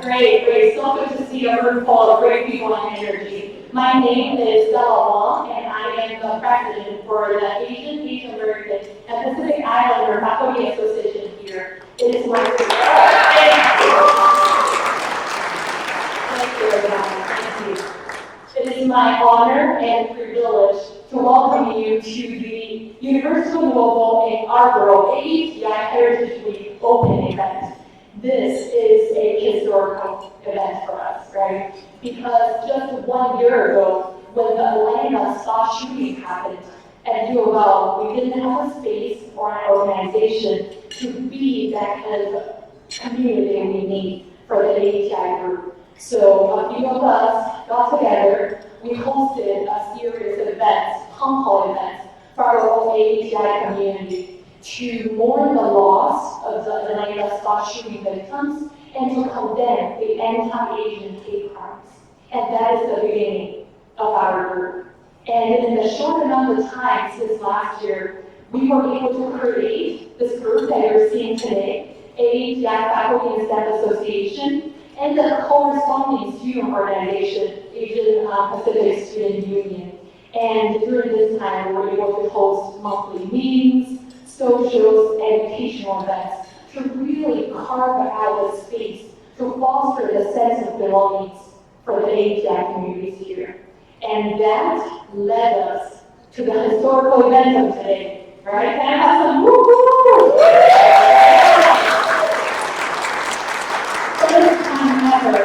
Great, great. So good to see a room full of great people and energy. My name is Stella Wong, and I am the president for the Asian American, and Pacific Islander Faculty Association here. It is my It is my honor and privilege to welcome you to the University of Louisville inaugural AETI Heritage Week open event. This is a historical event for us, right? Because just 1 year ago, when the Atlanta Scott shooting happened at U of L, we didn't have a space or an organization to be that kind of community we need for the AETI group. So a few of us got together, we hosted a series of events, town hall events, for our own AETI community to mourn the loss of the Atlanta Scott shooting victims and to condemn the anti-Asian hate crimes. And that is the beginning of our group. And in the short amount of time since last year, we were able to create this group that you're seeing today, AETI Faculty and Staff Association, and the corresponding student organization, Asian Pacific Student Union. And during this time, we were able to host monthly meetings, socials, educational events to really carve out the space to foster the sense of belongings for the AETI communities here. And that led us to the historical event of today, right? Can I have some woo-hoo? First time ever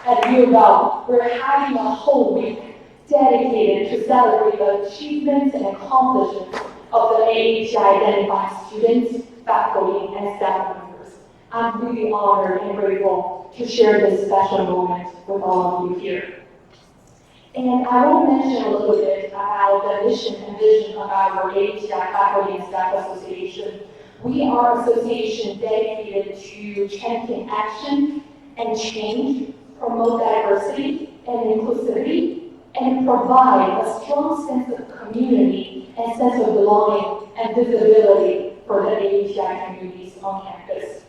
at U of L, we're having a whole week dedicated to celebrate the achievements and accomplishments of the AETI identified students, faculty, and staff members. I'm really honored and grateful to share this special moment with all of you here. And I will mention a little bit about the mission and vision of our AETI Faculty and Staff Association. We are an association dedicated to champion action and change, promote diversity and inclusivity, and provide a strong sense of community and sense of belonging and visibility for the AETI communities on campus.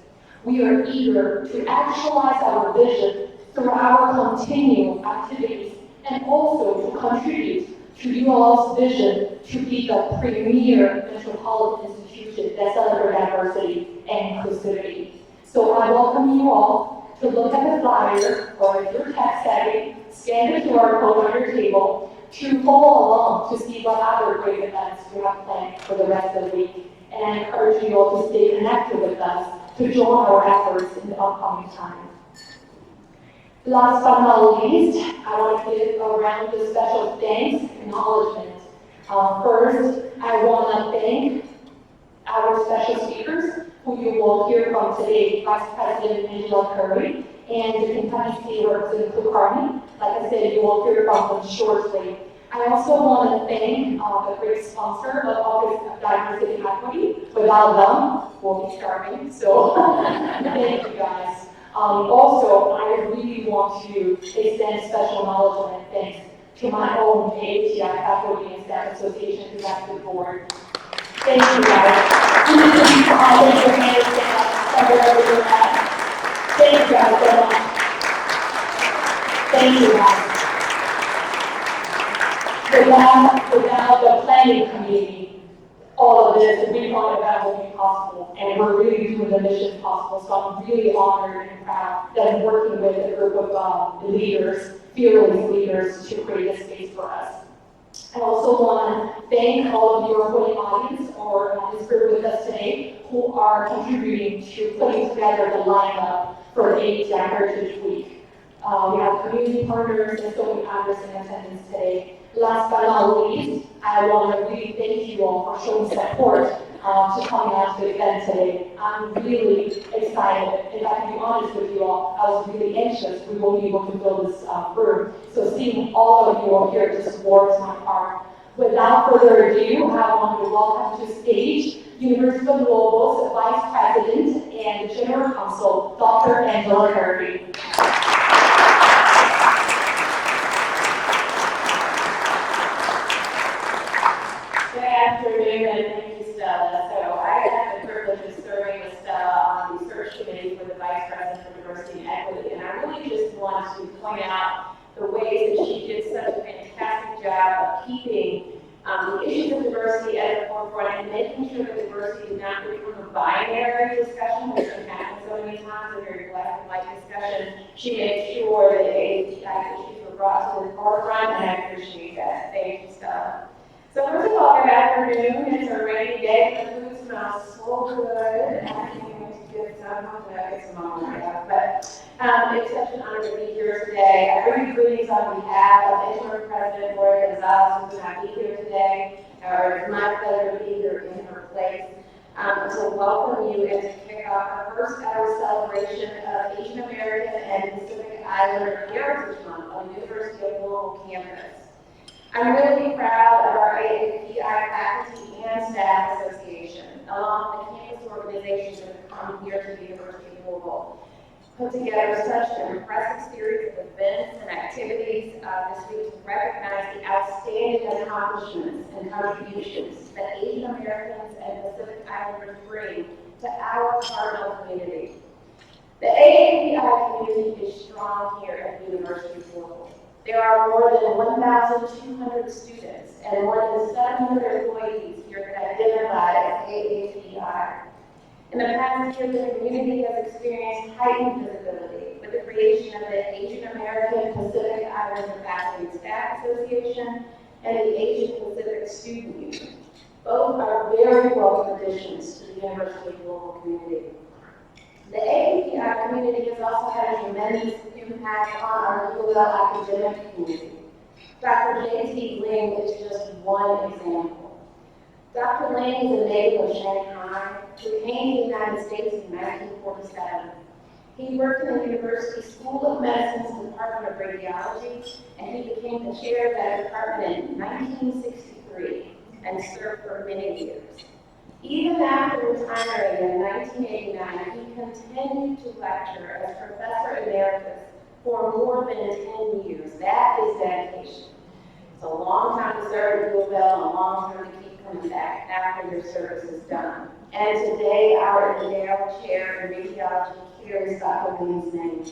We are eager to actualize our vision through our continued activities and also to contribute to UL's vision to be the premier metropolitan institution that celebrates diversity and inclusivity. So I welcome you all to look at the flyer, or if you're tech savvy, scan the QR code on your table to follow along to see what other great events we have planned for the rest of the week. And I encourage you all to stay connected with us to join our efforts in the upcoming time. Last but not least, I want to give a round of special thanks and acknowledgement. First, I want to thank our special speakers, who you will hear from today, Vice President Angela Curry and the Kentucky State Representative Luke Carney. Like I said, you will hear from them shortly. I also want to thank the great sponsor of Office of Diversity and Equity. Without them, we'll be starving. So thank you guys. Also, I really want to extend special acknowledgement and thanks to my own AETI Faculty and Staff Association Executive Board. Thank you guys. Thank you guys so much. Thank you guys. Without the planning committee, all of this, we thought that would be possible, and we're really doing the mission possible. So I'm really honored and proud that I'm working with a group of leaders, fearless leaders, to create a space for us. I also want to thank all of your voting audience or this group with us today who are contributing to putting together the lineup for the AETI Heritage Week. We have community partners and so many others in attendance today. Last but not least, I want to really thank you all for showing support to coming out to the event today. I'm really excited. If I can be honest with you all, I was really anxious we won't be able to fill this room. So seeing all of you all here just warms my heart. Without further ado, I want to welcome to stage University of Louisville's Vice President and General Counsel, Dr. Angela Curry. Good afternoon, and thank you, Stella. So I have the privilege of serving with Stella on the search committee for the Vice President for Diversity and Equity, and job of keeping the issues of diversity at the forefront and making sure that diversity does not become a binary discussion, which can happen so many times, a very black and white discussion. She made sure that AAPI issues were brought to the forefront, and I appreciate that. Thank you, Stella. So first of all, good afternoon. It's a rainy day. The food smells so good. I can't even get some. Hopefully I'll get some on my way. But it's such an honor to be here today. I bring you greetings on behalf of Interim President Lori Gonzalez, who could not be here today. It's my pleasure to be here in her place. To welcome you and to kick off our first ever celebration of Asian American and Pacific Islander Heritage Month on the University of Louisville campus. I'm really proud of our AAPI Faculty and Staff Association, along with the campus organizations that have come here to the University of Louisville, put together such an impressive series of events and activities this week to recognize the outstanding accomplishments and contributions that Asian Americans and Pacific Islanders bring to our cardinal community. The AAPI community is strong here at the University of Louisville. There are more than 1,200 students and more than 700 employees here that identify as AAPI. In the past year, the community has experienced heightened visibility with the creation of the Asian American Pacific Islander Faculty and Staff Association and the Asian Pacific Student Union. Both are very welcome additions to the University of Louisville community. The AAPI community has also had a tremendous impact on our Louisville academic community. Dr. J.T. Ling is just one example. Dr. Ling is a native of Shanghai who came to the United States in 1947. He worked in the University School of Medicine's Department of Radiology, and he became the chair of that department in 1963 and served for many years. Even after retiring in 1989, he continued to lecture as professor emeritus for more than 10 years. That is dedication. It's a long time to serve at Louisville and a long time to keep coming back after your service is done. And today, our endowed chair in radiology carries Dr. Ling's name.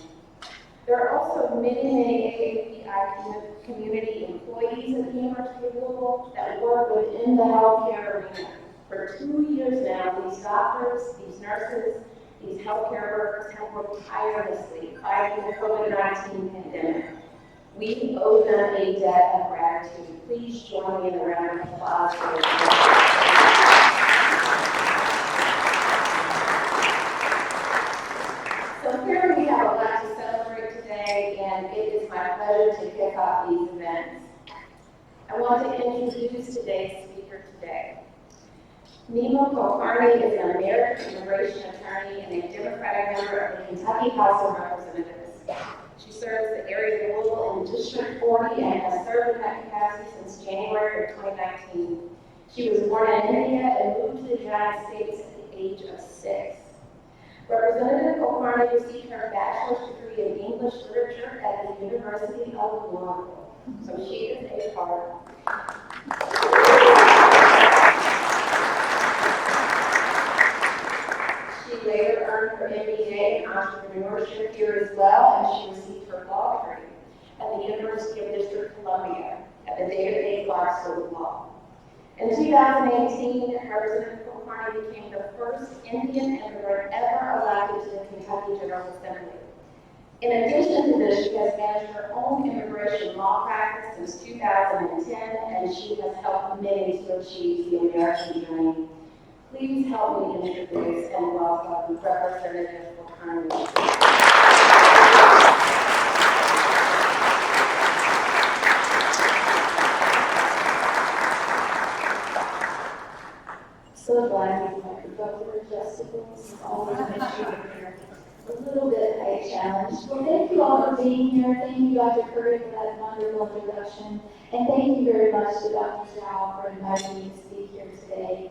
There are also many AAPI community employees at the University of Louisville that work within the healthcare arena. For 2 years now, these doctors, these nurses, these healthcare workers have worked tirelessly fighting the COVID-19 pandemic. We owe them a debt of gratitude. Please join me in a round of applause for their work. So here we have a lot to celebrate today, and it is my pleasure to kick off these events. I want to introduce today's speaker today. Nima Kulkarni is an American immigration attorney and a Democratic member of the Kentucky House of Representatives. She serves the area of Louisville in District 40 and has served in that capacity since January of 2019. She was born in India and moved to the United States at the age of 6. Representative Kulkarni received her bachelor's degree in English literature at the University of Louisville. So she is a part. She later earned her MBA in entrepreneurship here as well, and she received her law degree at the University of District Columbia at the David A. Clark School of Law. In 2018, Representative Kulkarni became the first Indian immigrant ever elected to the Kentucky General Assembly. In addition to this, she has managed her own immigration law practice since 2010, and she has helped many to achieve the American dream. Please help me introduce and welcome Representative Kulkarni. So glad we could go for adjustables. Always an issue here. A little bit height challenge. Well, thank you all for being here. Thank you, Dr. Curry, for that wonderful introduction. And thank you very much to Dr. Zhao for inviting me to speak here today.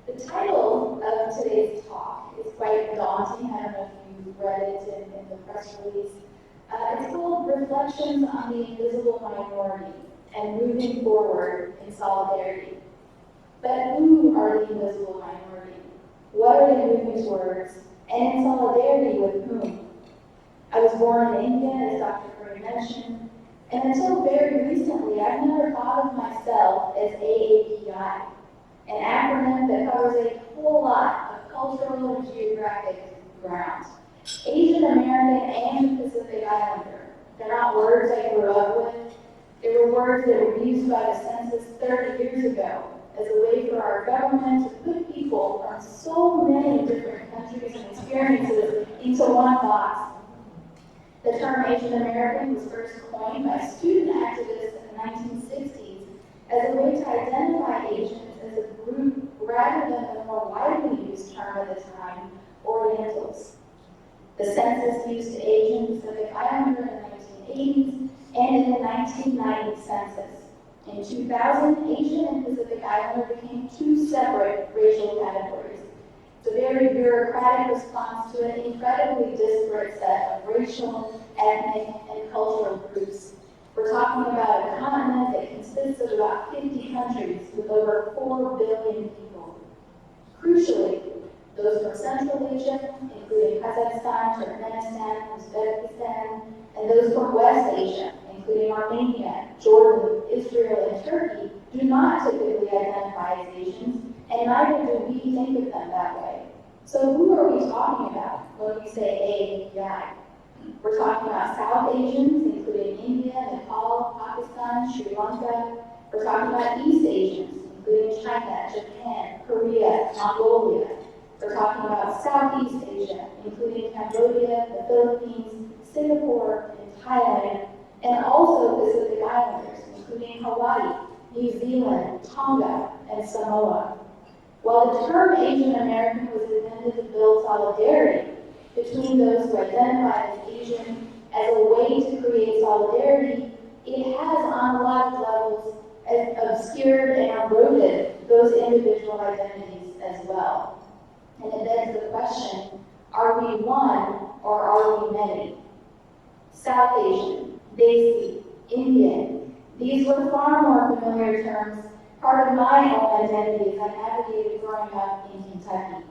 The title of today's talk is quite daunting. I don't know if you read it in the press release. It's called Reflections on the Invisible Minority and Moving Forward in Solidarity. But who are the invisible minority? What are they moving towards? And in solidarity with whom? I was born in India, as Dr. Curry mentioned. And until very recently, I've never thought of myself as AAPI, an acronym that covers a whole lot of cultural and geographic ground. Asian American and Pacific Islander. They're not words I grew up with. They were words that were used by the census 30 years ago as a way for our government to put people from so many different countries and experiences into one box. The term Asian American was first coined by student activists in the 1960s as a way to identify Asians as a group rather than the more widely used term at the time, Orientals. The census used Asian Pacific Islander in the 1980s and in the 1990 census. In 2000, Asian and Pacific Islander became two separate racial categories. It's a very bureaucratic response to an incredibly disparate set of racial, ethnic, and cultural groups. We're talking about a continent that consists of about 50 countries with over 4 billion people. Crucially, those from Central Asia, including Kazakhstan, Turkmenistan, Uzbekistan, and those from West Asia, including Armenia, Jordan, Israel, and Turkey, do not typically identify as Asians, and neither do we think of them that way. So who are we talking about when we say AAPI? We're talking about South Asians, including India, Nepal, Pakistan, Sri Lanka. We're talking about East Asians, including China, Japan, Korea, Mongolia. We're talking about Southeast Asia, including Cambodia, the Philippines, Singapore, and Thailand, and also Pacific Islanders, including Hawaii, New Zealand, Tonga, and Samoa. While the term Asian American was invented to build solidarity between those who identify as Asian as a way to create solidarity, it has on a lot of levels obscured and eroded those individual identities as well. And it begs the question, are we one or are we many? South Asian, Desi, Indian, these were far more familiar terms, part of my own identity as I navigated growing up in Kentucky.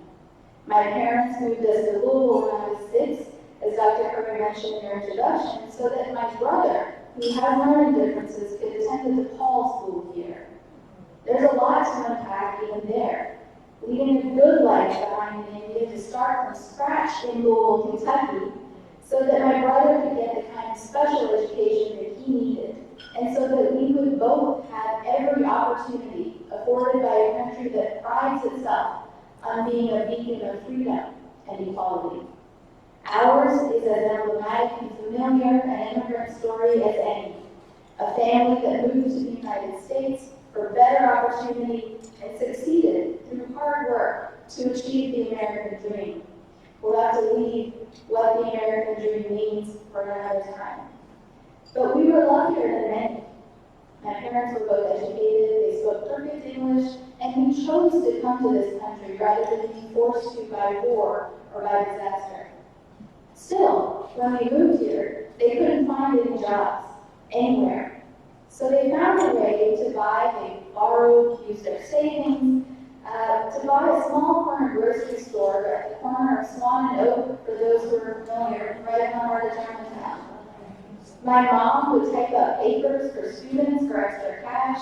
My parents moved us to Louisville when I was 6, as Dr. Curry mentioned in her introduction, so that my brother, who had learning differences, could attend the DePaul school here. There's a lot to unpack even there. Leading a good life behind me needed to start from scratch in Louisville, Kentucky, so that my brother could get the kind of special education that he needed, and so that we would both have every opportunity afforded by a country that prides itself on being a beacon of freedom and equality. Ours is as emblematic and familiar an immigrant story as any. A family that moved to the United States for better opportunity and succeeded through hard work to achieve the American dream. We'll have to leave what the American dream means for another time. But we were luckier than many. My parents were both educated, they spoke perfect English, and we chose to come to this country rather than being forced to by war or by disaster. Still, when we moved here, they couldn't find any jobs anywhere. So they found a way to buy, they borrowed, used their savings, to buy a small corner grocery store at the corner of Swan and Oak, for those who are familiar, right in the heart of Germantown. My mom would type up papers for students for extra cash,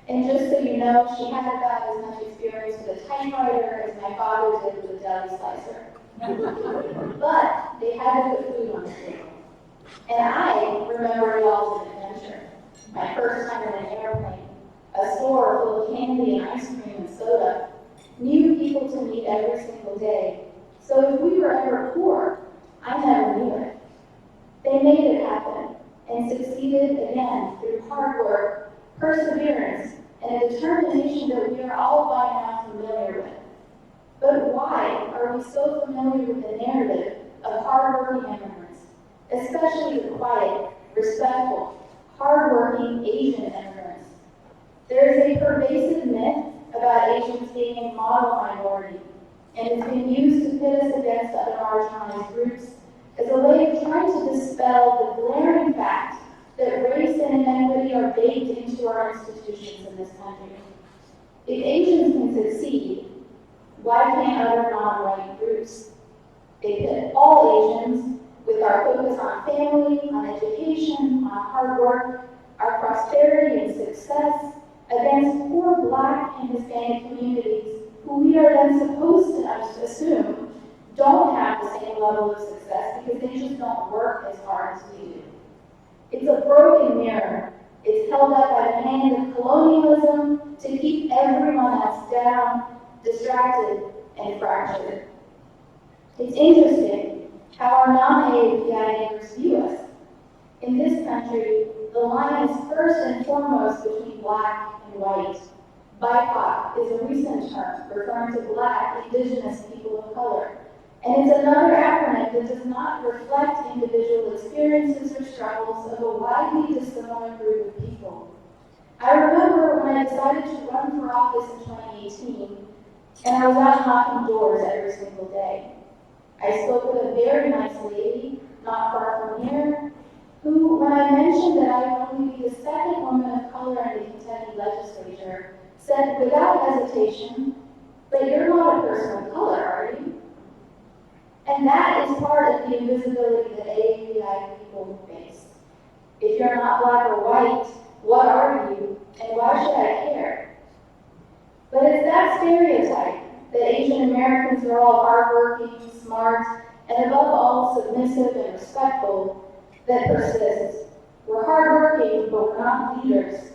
and just so you know, she had about as much experience with a typewriter as my father did with a deli slicer. But they had to put food on the table. And I remember it all as an adventure. My first time in an airplane, a store full of candy and ice cream and soda, new people to meet every single day. So if we were ever poor, I never knew it. They made it happen and succeeded again through hard work, perseverance, and a determination that we are all by now familiar with. But why are we so familiar with the narrative of hardworking immigrants, especially the quiet, respectful, hardworking Asian immigrants? There is a pervasive myth about Asians being a model minority, and it's been used to pit us against other marginalized groups as a way of trying to dispel the glaring fact that race and inequity are baked into our institutions in this country. If Asians can succeed, why can't other non-white groups? They pit all Asians with our focus on family, on education, on hard work, our prosperity and success, against poor Black and Hispanic communities who we are then supposed to assume don't have the same level of success because they just don't work as hard as we do. It's a broken mirror. It's held up by the hand of colonialism to keep everyone else down, distracted, and fractured. It's interesting how our non-AAPI neighbors view us. In this country, the line is first and foremost between Black and white. BIPOC is a recent term referring to Black, Indigenous people of color. And it's another acronym that does not reflect individual experiences or struggles of a widely dissimilar group of people. I remember when I decided to run for office in 2018, and I was out knocking doors every single day. I spoke with a very nice lady, not far from here, who, when I mentioned that I would only be the second woman of color in the Kentucky legislature, said without hesitation, "But you're not a person of color, are you?" And that is part of the invisibility that AAPI people face. If you're not Black or white, what are you, and why should I care? But it's that stereotype that Asian Americans are all hardworking, smart, and above all submissive and respectful that persists. We're hardworking, but we're not leaders.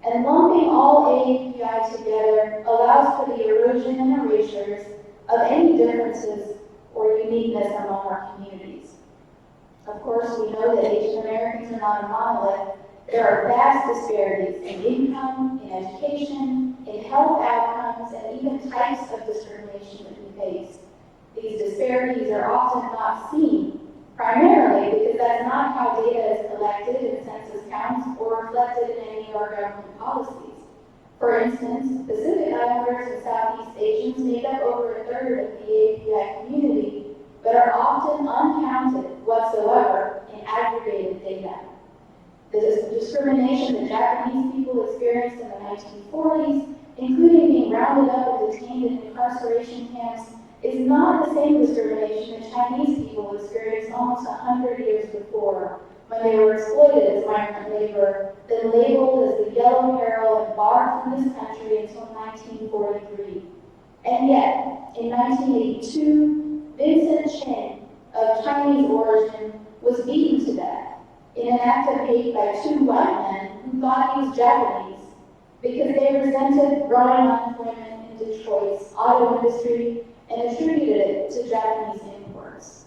And lumping all AAPI together allows for the erosion and erasures of any differences or uniqueness among our communities. Of course, we know that Asian Americans are not a monolith. There are vast disparities in income, in education, in health outcomes, and even types of discrimination that we face. These disparities are often not seen, primarily because that's not how data is collected in census counts or reflected in any of our government policies. For instance, Pacific Islanders and Southeast Asians make up over a third of the AAPI community, but are often uncounted whatsoever in aggregated data. The discrimination that Japanese people experienced in the 1940s, including being rounded up and detained in incarceration camps, is not the same discrimination that Chinese people experienced almost 100 years before, when they were exploited as migrant labor, then labeled as the Yellow Peril and barred from this country until 1943. And yet, in 1982, Vincent Chin, of Chinese origin, was beaten to death in an act of hate by two white men who thought he was Japanese because they resented growing unemployment in Detroit's auto industry and attributed it to Japanese imports.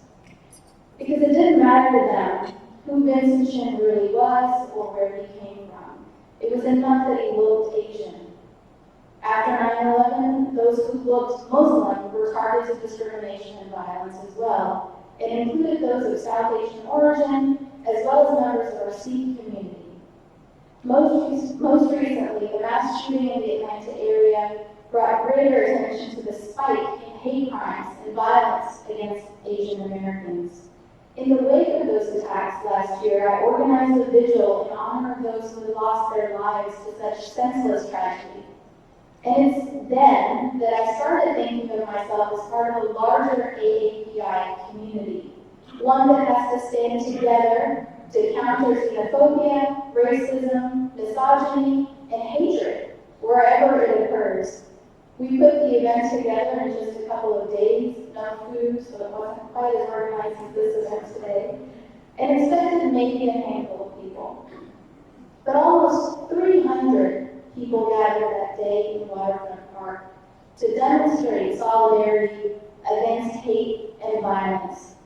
Because it didn't matter to them who Vincent Chin really was or where he came from. It was enough that he looked Asian. After 9/11, those who looked Muslim were targets of discrimination and violence as well. It included those of South Asian origin, as well as members of our Sikh community. Most recently, the mass shooting in the Atlanta area brought greater attention to the spike in hate crimes and violence against Asian Americans. In the wake of those attacks last year, I organized a vigil in honor of those who had lost their lives to such senseless tragedy. And it's then that I started thinking of myself as part of a larger AAPI community, one that has to stand together to counter xenophobia, racism, misogyny, and hatred wherever it occurs. We put the event together in just a couple of days, no food, so it wasn't quite as organized as this event today, and expected maybe a handful of people. But almost 300 people gathered that day in Waterfront Park to demonstrate solidarity against hate and violence.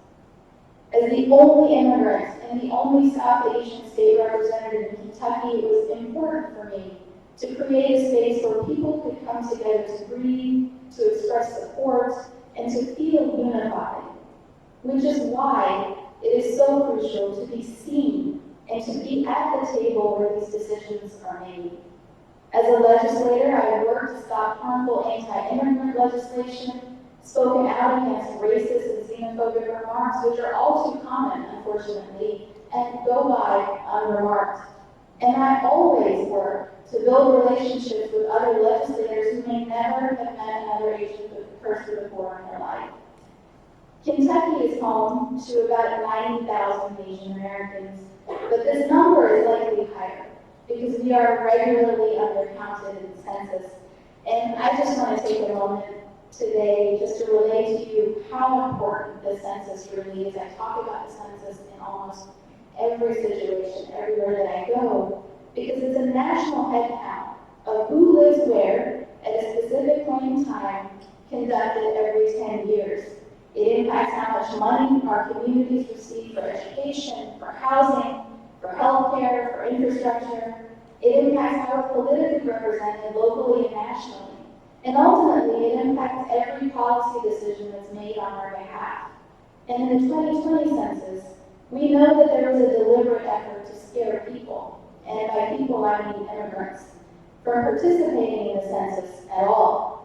As the only immigrant and the only South Asian state representative in Kentucky, it was important for me to create a space where people could come together to breathe, to express support, and to feel unified, which is why it is so crucial to be seen and to be at the table where these decisions are made. As a legislator, I have worked to stop harmful anti-immigrant legislation, spoken out against racist and xenophobic remarks, which are all too common, unfortunately, and go by unremarked. And I always work to build relationships with other legislators who may never have met another Asian person before in their life. Kentucky is home to about 90,000 Asian Americans, but this number is likely higher because we are regularly undercounted in the census. And I just want to take a moment today just to relay to you how important the census really is. I talk about the census in almost every situation, everywhere that I go, because it's a national head count of who lives where at a specific point in time, conducted every 10 years. It impacts how much money our communities receive for education, for housing, for healthcare, for infrastructure. It impacts how we're politically represented locally and nationally. And ultimately, it impacts every policy decision that's made on our behalf. And in the 2020 census, we know that there was a deliberate effort to scare people, and by people I mean immigrants, from participating in the census at all.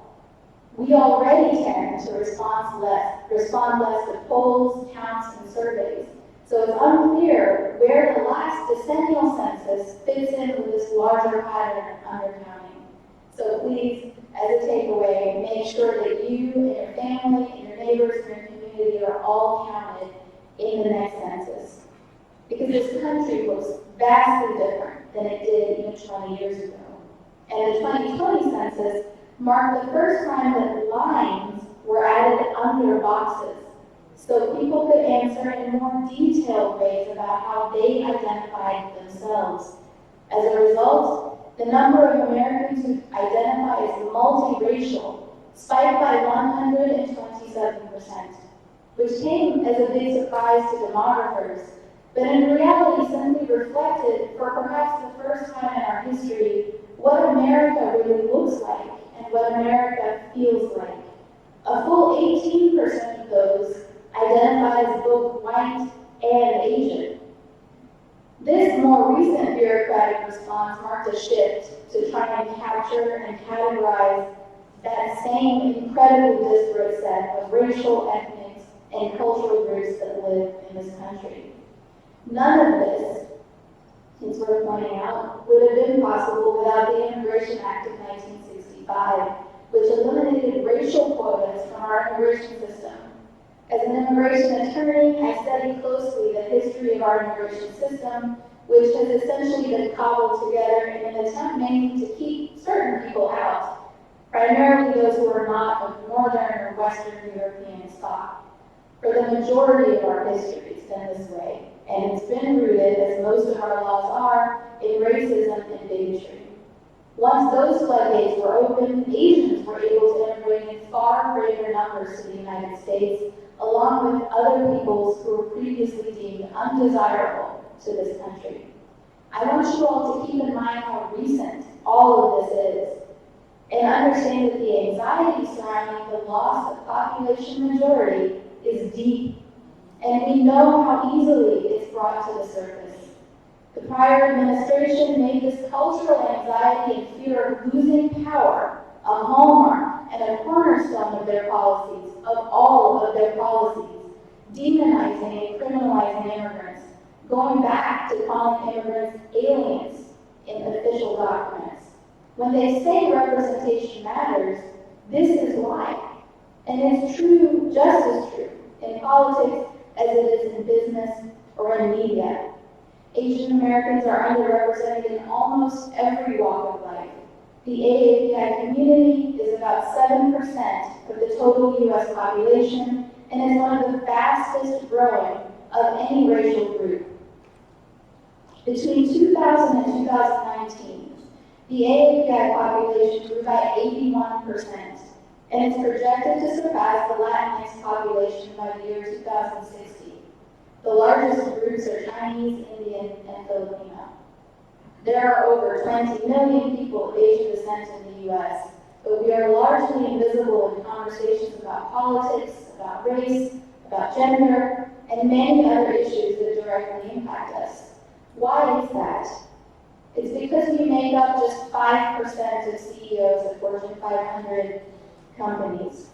We already tend to respond less to polls, counts, and surveys. So it's unclear where the last decennial census fits in with this larger pattern of undercounting. So please, as a takeaway, make sure that you and your family and your neighbors and your community are all counted in the next census. Because this country looks vastly different than it did even 20 years ago. And the 2020 census marked the first time that lines were added under boxes, so people could answer in more detailed ways about how they identified themselves. As a result, the number of Americans who identify as multiracial spiked by 127%, which came as a big surprise to demographers, but in reality simply reflected, for perhaps the first time in our history, what America really looks like and what America feels like. A full 18% of those identify as both white and Asian. This more recent bureaucratic response marked a shift to try and capture and categorize that same incredibly disparate set of racial, ethnic, and cultural groups that live in this country. None of this, it's worth pointing out, would have been possible without the Immigration Act of 1965, which eliminated racial quotas from our immigration system. As an immigration attorney, I studied closely the history of our immigration system, which has essentially been cobbled together in an attempt mainly to keep certain people out, primarily those who are not of Northern or Western European stock. For the majority of our history, it's been this way, and it's been rooted, as most of our laws are, in racism and bigotry. Once those floodgates were open, Asians were able to immigrate in far greater numbers to the United States, along with other peoples who were previously deemed undesirable to this country. I want you all to keep in mind how recent all of this is, and understand that the anxiety surrounding the loss of population majority is deep, and we know how easily it's brought to the surface. The prior administration made this cultural anxiety and fear of losing power a hallmark and a cornerstone of their policies, of all of their policies, demonizing and criminalizing immigrants, going back to calling immigrants aliens in official documents. When they say representation matters, this is why. And it's true, just as true, in politics as it is in business or in media. Asian Americans are underrepresented in almost every walk of life. The AAPI community is about 7% of the total U.S. population and is one of the fastest growing of any racial group. Between 2000 and 2019, the AAPI population grew by 81%, and it's projected to surpass the Latinx population by the year 2060. The largest groups are Chinese, Indian, and Filipino. There are over 20 million people of Asian descent in the U.S., but we are largely invisible in conversations about politics, about race, about gender, and many other issues that directly impact us. Why is that? It's because we make up just 5% of CEOs of Fortune 500 companies.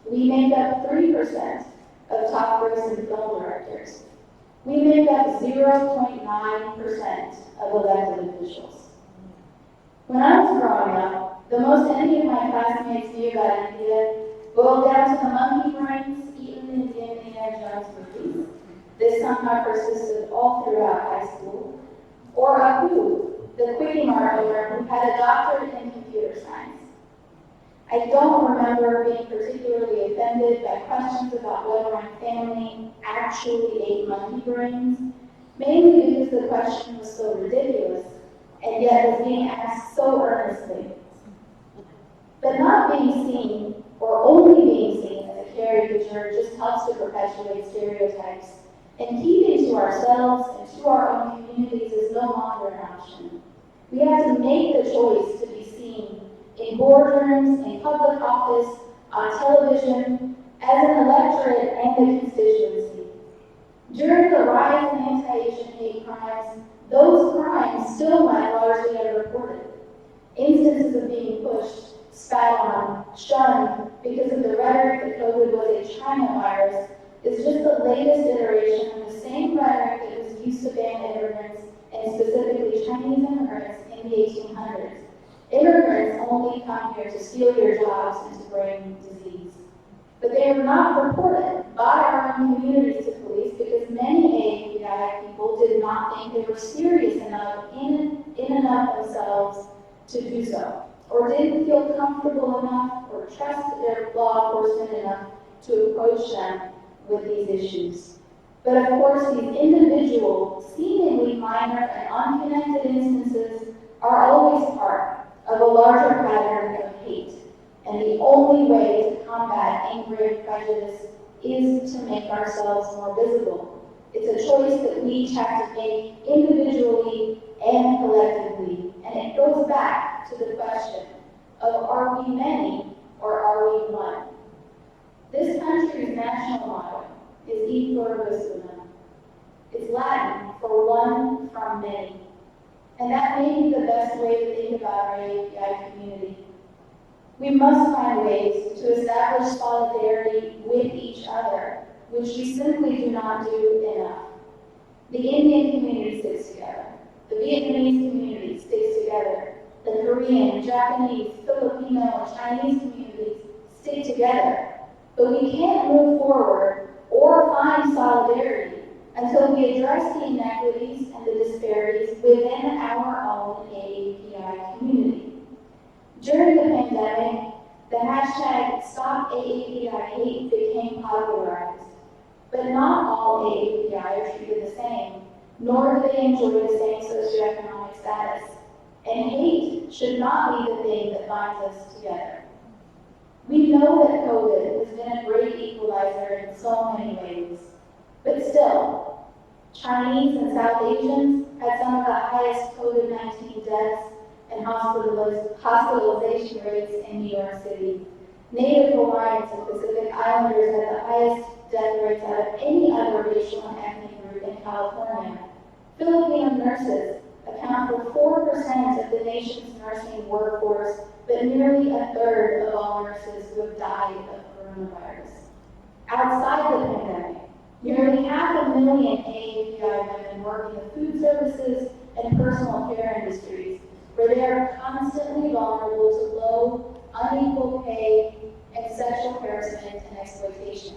We make up 3% of top grossing film directors. We make up 0.9% of elected officials. When I was growing up, the most any of my classmates knew about India boiled down to the monkey brains eaten in the Indian somehow persisted all throughout high school, or Apu, the Quickie Mart owner who had a doctorate in computer science. I don't remember being particularly offended by questions about whether my family actually ate monkey brains, mainly because the question was so ridiculous, and yet was being asked so earnestly. But not being seen, or only being seen as a caricature, just helps to perpetuate stereotypes, and keeping to ourselves and to our own communities is no longer an option. We have to make the choice to be seen in boardrooms, in public office, on television, as an electorate and a constituency. During the rise in anti-Asian hate crimes, those crimes still went largely unreported. Instances of being pushed, spat on, shunned because of the rhetoric that COVID was a China virus is just the latest iteration of the same rhetoric that was used to ban immigrants, and specifically Chinese immigrants, in the 1800s. Immigrants only come here to steal your jobs and to bring disease. But they were not reported by our own communities to police because many AAPI people did not think they were serious enough in and of themselves to do so, or didn't feel comfortable enough or trust their law enforcement enough to approach them with these issues. But of course, these individual, seemingly minor and unconnected instances are always part of a larger pattern of hate. And the only way to combat anger and prejudice is to make ourselves more visible. It's a choice that we each have to make individually and collectively. And it goes back to the question of, are we many or are we one? This country's national motto is E pluribus unum. It's Latin for one from many. And that may be the best way to think about our AAPI community. We must find ways to establish solidarity with each other, which we simply do not do enough. The Indian community sticks together. The Vietnamese community sticks together. The Korean, Japanese, Filipino, and Chinese communities stick together. But we can't move forward or find solidarity until we address the inequities and the disparities within our own AAPI community. During the pandemic, the hashtag #StopAAPIHate became popularized. But not all AAPI are treated the same, nor do they enjoy the same socioeconomic status. And hate should not be the thing that binds us together. We know that COVID has been a great equalizer in so many ways. But still, Chinese and South Asians had some of the highest COVID-19 deaths and hospitalization rates in New York City. Native Hawaiians and Pacific Islanders had the highest death rates out of any other racial and ethnic group in California. Filipino nurses account for 4% of the nation's nursing workforce, but nearly a third of all nurses who have died of coronavirus. Outside the pandemic, nearly 500,000 AAPI women work in the food services and personal care industries, where they are constantly vulnerable to low, unequal pay and sexual harassment and exploitation.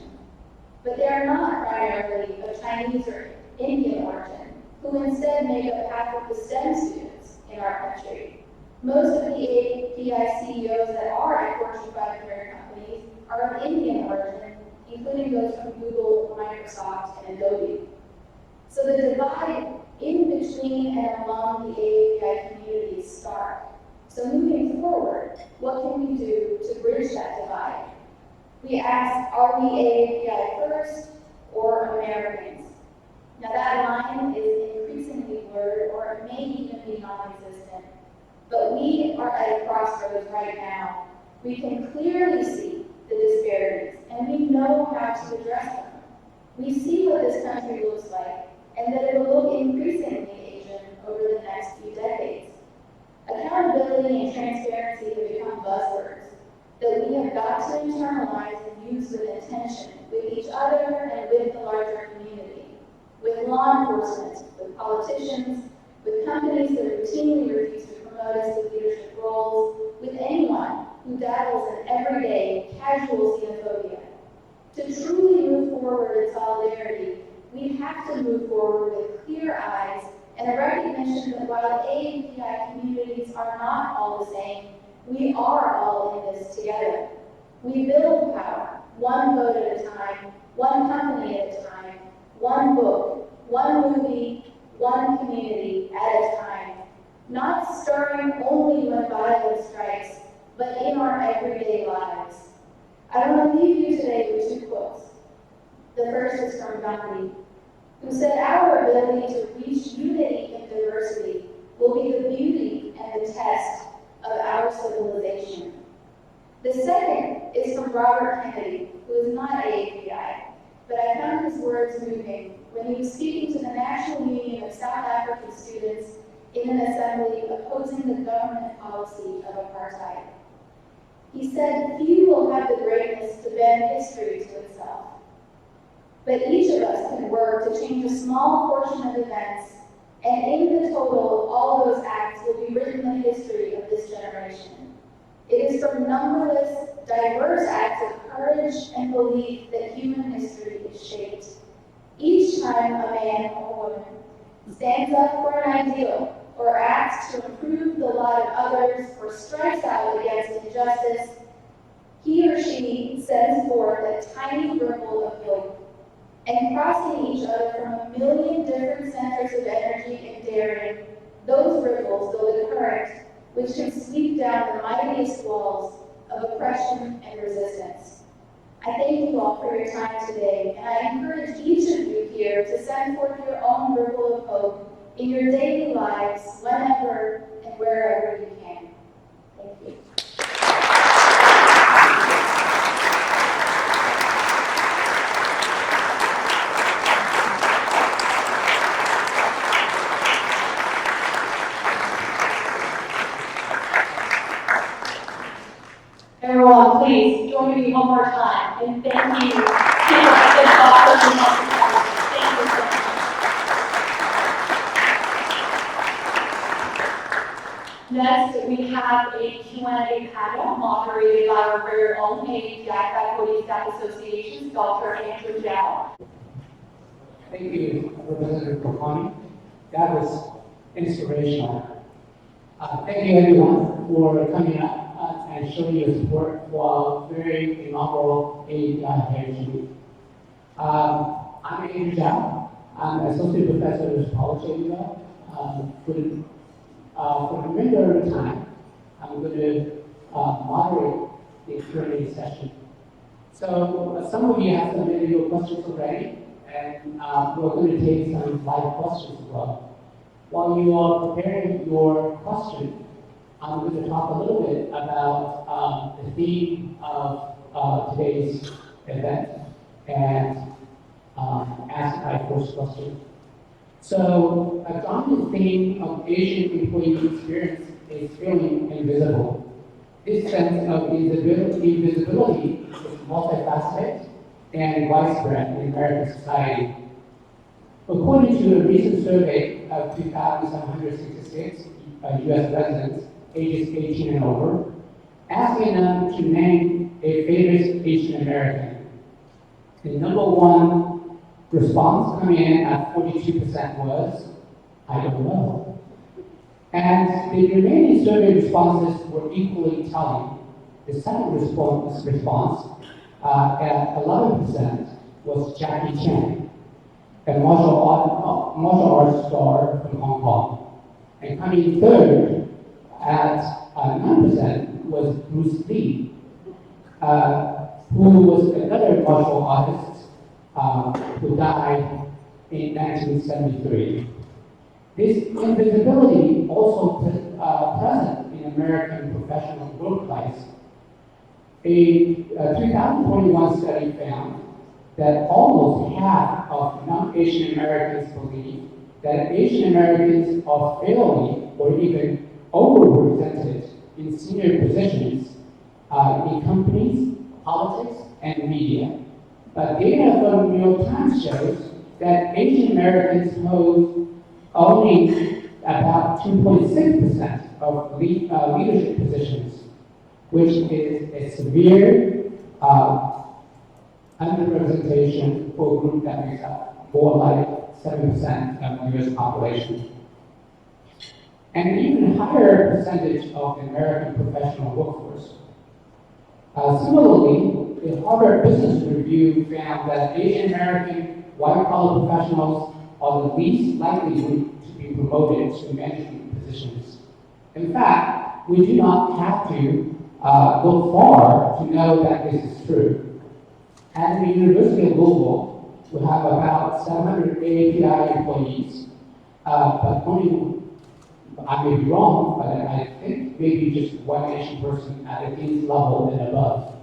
But they are not primarily of Chinese or Indian origin, who instead make up half of the STEM students in our country. Most of the AAPI CEOs that are at Fortune 500 companies are of Indian origin, including those from Google, Microsoft, and Adobe. So the divide in between and among the AAPI community is stark. So moving forward, what can we do to bridge that divide? We ask, are we AAPI first or Americans? Now that line is increasingly blurred, or it may even be non-existent. But we are at a crossroads right now. We can clearly see the disparities, and we know how to address them. We see what this country looks like, and that it will look increasingly Asian over the next few decades. Accountability and transparency have become buzzwords that we have got to internalize and use with intention, with each other and with the larger community, with law enforcement, with politicians, with companies that routinely refuse to promote us to leadership roles, with anyone who dabbles in everyday, casual xenophobia. To truly move forward in solidarity, we have to move forward with clear eyes and a recognition that while AAPI communities are not all the same, we are all in this together. We build power, one vote at a time, one company at a time, one book, one movie, one community at a time, not stirring only when violence strikes, but in our everyday lives. I want to leave you today with 2 quotes. The first is from Gandhi, who said, "Our ability to reach unity in diversity will be the beauty and the test of our civilization." The second is from Robert Kennedy, who is not AAPI, but I found his words moving when he was speaking to the National Union of South African Students in an assembly opposing the government policy of apartheid. He said, "Few will have the greatness to bend history to itself. But each of us can work to change a small portion of events, and in the total, all those acts will be written in the history of this generation. It is from numberless, diverse acts of courage and belief that human history is shaped. Each time a man or woman stands up for an ideal, or acts to improve the lot of others, or strikes out against injustice, he or she sends forth a tiny ripple of hope, and crossing each other from a million different centers of energy and daring, those ripples build a current which can sweep down the mightiest walls of oppression and resistance." I thank you all for your time today, and I encourage each of you here to send forth your own ripple of hope in your daily lives, whenever and wherever you can. Thank you. Everyone, please join me one more time and thank you to the doctors and hospitality. Thank you so much. Next, we have a Q&A panel moderated by our very own AAPI Faculty Staff Association's Dr. Andrew Zhao. Thank you, Representative Kokani. That was inspirational. Thank you, everyone, for coming up and showing your support for our very inaugural AAPI Heritage Week. I'm Andrew Zhao. I'm Associate Professor of Anthropology at UL. For the remainder of the time, I'm going to moderate the Q&A session. So some of you have submitted your questions already, and we're going to take some live questions as well. While you are preparing your question, I'm going to talk a little bit about the theme of today's event and ask my first question. So, a dominant theme of Asian employee experience is feeling invisible. This sense of invisibility is multifaceted and widespread in American society. According to a recent survey of 2,766 U.S. residents ages 18 and over, asking them to name a favorite Asian American, the number one response coming in at 42% was, "I don't know." And the remaining survey responses were equally telling. The second response at 11% was Jackie Chan, a martial arts star from Hong Kong. And coming third at 9% was Bruce Lee, who was another martial artist who died in 1973. This invisibility also present in American professional workplace. A 2021 study found that almost half of non-Asian Americans believe that Asian Americans are fairly or even overrepresented in senior positions in companies, politics, and media. But data from New York Times shows that Asian Americans hold only about 2.6% of leadership positions, which is a severe underrepresentation for a group that makes up more like 7% of the US population. And an even higher percentage of the American professional workforce. Similarly, the Harvard Business Review found that Asian American white-collar professionals are the least likely to be promoted to management positions. In fact, we do not have to look far to know that this is true. At the University of Louisville, we have about 700 AAPI employees, but only, I may be wrong, but I think maybe just one Asian person at the dean's level and above.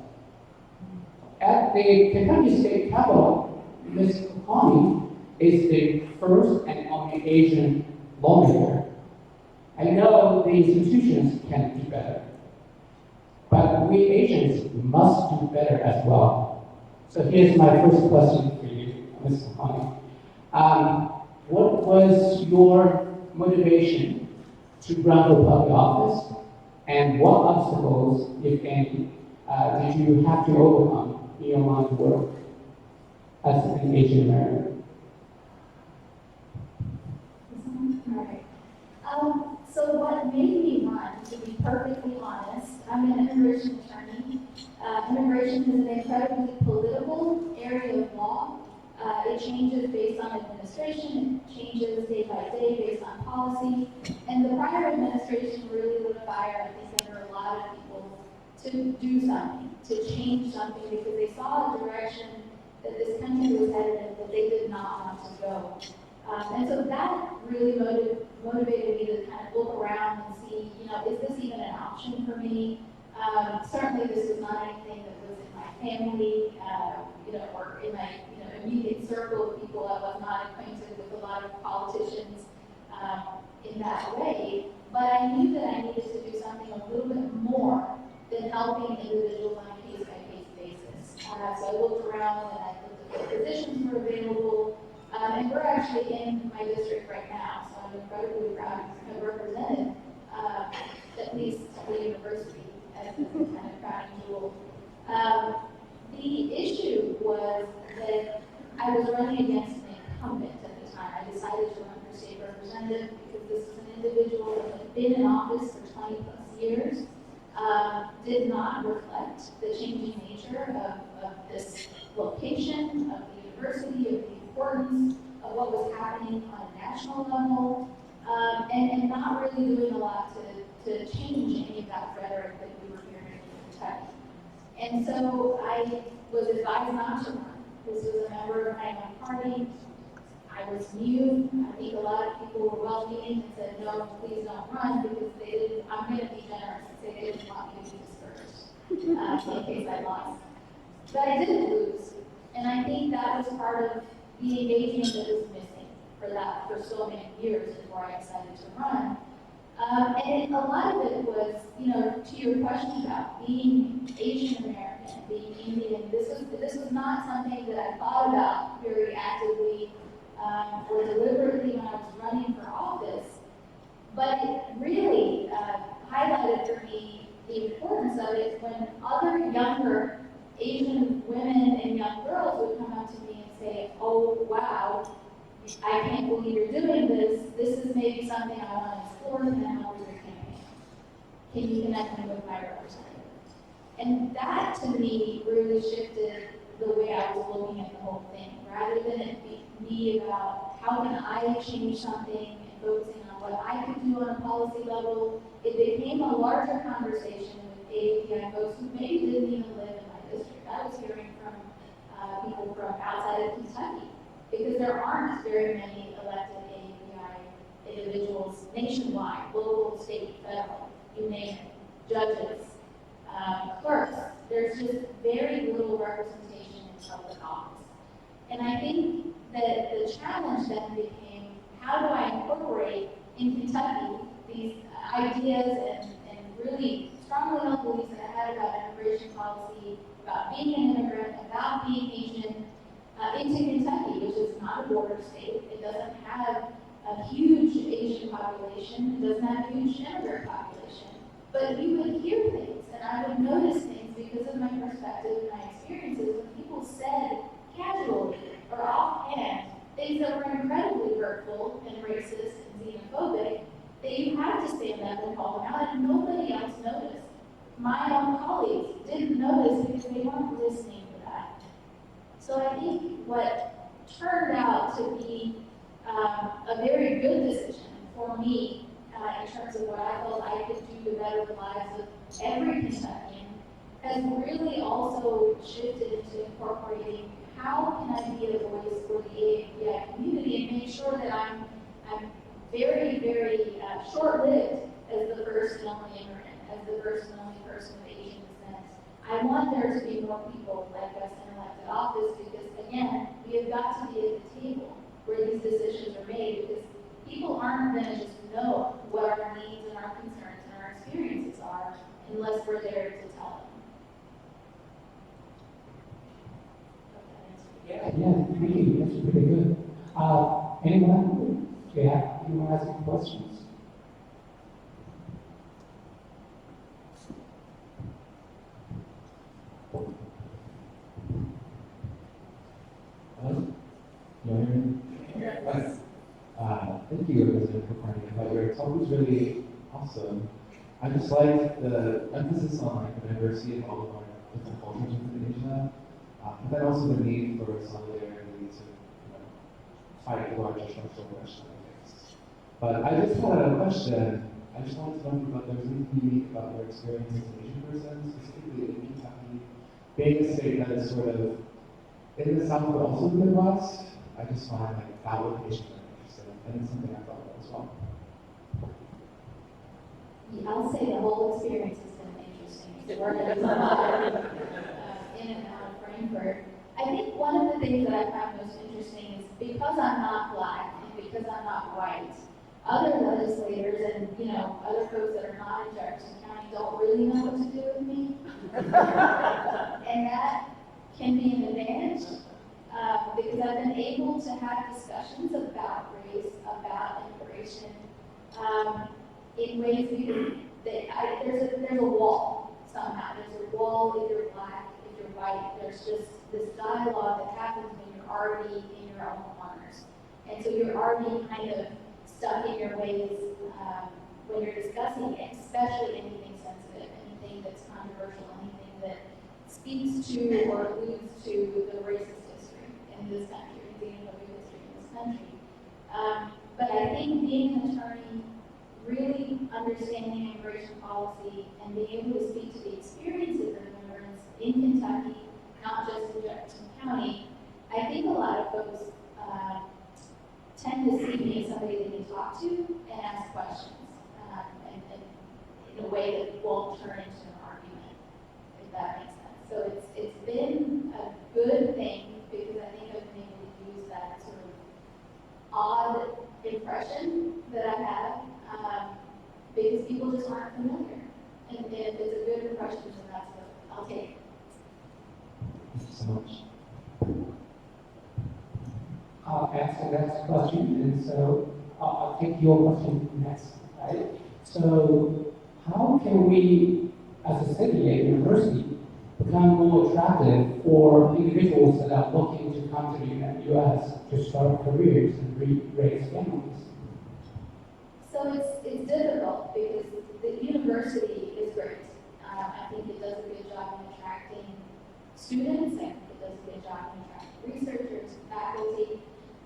At the Kentucky State Capitol, Ms. Connie is the first and only Asian lawmaker. I know the institutions can do better, but we Asians must do better as well. So here's my first question for you, Ms. Connie. What was your motivation to run for public office, and what obstacles, if any, did you have to overcome in your line of work as an Asian American? Alright. So what made me run, to be perfectly honest, I'm an immigration attorney. Immigration is an incredibly political area of law. It changes based on administration, it changes day by day based on policy. And the prior administration really lit a fire, I think, under a lot of people to do something, to change something, because they saw a direction that this country was headed in that they did not want to go. And so that really motivated me to kind of look around and see, is this even an option for me? Certainly this was not anything that was in my family, or in my, immediate circle of people. I was not acquainted with a lot of politicians in that way, but I knew that I needed to do something a little bit more than helping individuals on a case-by-case basis. So I looked around and I looked at what positions were available, and we're actually in my district right now, so I'm incredibly proud to have represented at least the university as a kind of crown jewel. The issue was that I was running against an incumbent at the time. I decided to run for state representative because this was an individual that had been in office for 20 plus years, did not reflect the changing nature of this location, of the university, of the importance of what was happening on a national level, and not really doing a lot to change any of that rhetoric that we were hearing in Kentucky. And so I was advised not to run. This was a member of my own party. I was new. I think a lot of people were well-meaning and said, no, please don't run, because they didn't, I'm going to be generous and say they didn't want me to be discouraged in case I lost. But I didn't lose. And I think that was part of the engagement that was missing for so many years before I decided to run. And a lot of it was, to your question about being Asian American, being Indian, this was not something that I thought about very actively or deliberately when I was running for office, but it really highlighted for me the importance of it when other younger Asian women and young girls would come up to me and say, oh, wow, I can't believe you're doing this. This is maybe something I want to explore, and then help your campaign. Can you connect me with my representative? And that, to me, really shifted the way I was looking at the whole thing. Rather than it be about how can I change something and focusing on what I could do on a policy level, it became a larger conversation with AAPI folks who maybe didn't even live in my district. I was hearing from people from outside of Kentucky, because there aren't very many elected AAPI individuals nationwide, local, state, federal, you name it, judges, clerks. There's just very little representation in public office. And I think that the challenge then became, how do I incorporate in Kentucky these ideas and really strongly held beliefs that I had about immigration policy, about being an immigrant, about being Asian, into Kentucky, which is not a border state. It doesn't have a huge Asian population. It doesn't have a huge immigrant population. But you would hear things, and I would notice things because of my perspective and my experiences when people said casually or offhand, they things that were incredibly hurtful and racist and xenophobic that you had to stand up and call them out, and nobody else noticed. My own colleagues didn't notice because they weren't listening for that. So I think what turned out to be a very good decision for me in terms of what I felt I could do to better the lives of every Kentuckian has really also shifted into incorporating how can I be a voice for the AAPI community and make sure that I'm very, very short-lived as the first and only immigrant, as the first and only person of Asian descent. I want there to be more people like us in elected office because, again, we have got to be at the table where these decisions are made because people aren't going to just know what our needs and our concerns and our experiences are unless we're there to tell them. Yeah, thank you. That's pretty good. Anyone? Yeah, anyone has any questions? Thank you, President Kafani. Your talk was really awesome. I just liked the emphasis on like the diversity of all of our different cultures within Asia, but then also the need for solidarity to fight larger structural questions. But I just had a question. I just wanted to know about there's anything unique about your experience as an Asian person, specifically in Kentucky, being a state that is sort of in the South but also in the Midwest. I just find like that location very interesting, and it's something I thought about as well. Yeah, I'll say the whole experience has been interesting. It's working in and out of Frankfurt. I think one of the things that I found most interesting is because I'm not Black and because I'm not white, other legislators and other folks that are not in Jefferson County don't really know what to do with me, and that can be an advantage because I've been able to have discussions about race, about immigration, in ways there's a wall somehow. There's a wall if you're Black, if you're white. There's just this dialogue that happens when you're already in your own corners, and so you're already kind of stuck in your ways when you're discussing it, especially anything sensitive, anything that's controversial, anything that speaks to or alludes to the racist history in this country, the xenophobic history in this country. But I think being an attorney, really understanding immigration policy and being able to speak to the experiences of immigrants in Kentucky, not just in Jefferson County, I think a lot of folks tend to see me as somebody they can talk to and ask questions, and in a way that won't turn into an argument, if that makes sense. So it's been a good thing because I think I've been able to use that sort of odd impression that I have, because people just aren't familiar. And if it's a good impression, then that's what I'll take. Thank you so much. I'll ask the next question, and so I'll take your question next, right? So how can we, as a city, a university, become more attractive for individuals that are looking to come to the U.S. to start careers and raise families? So it's difficult because the university is great. I think it does a good job in attracting students, and it does a good job in attracting researchers, faculty,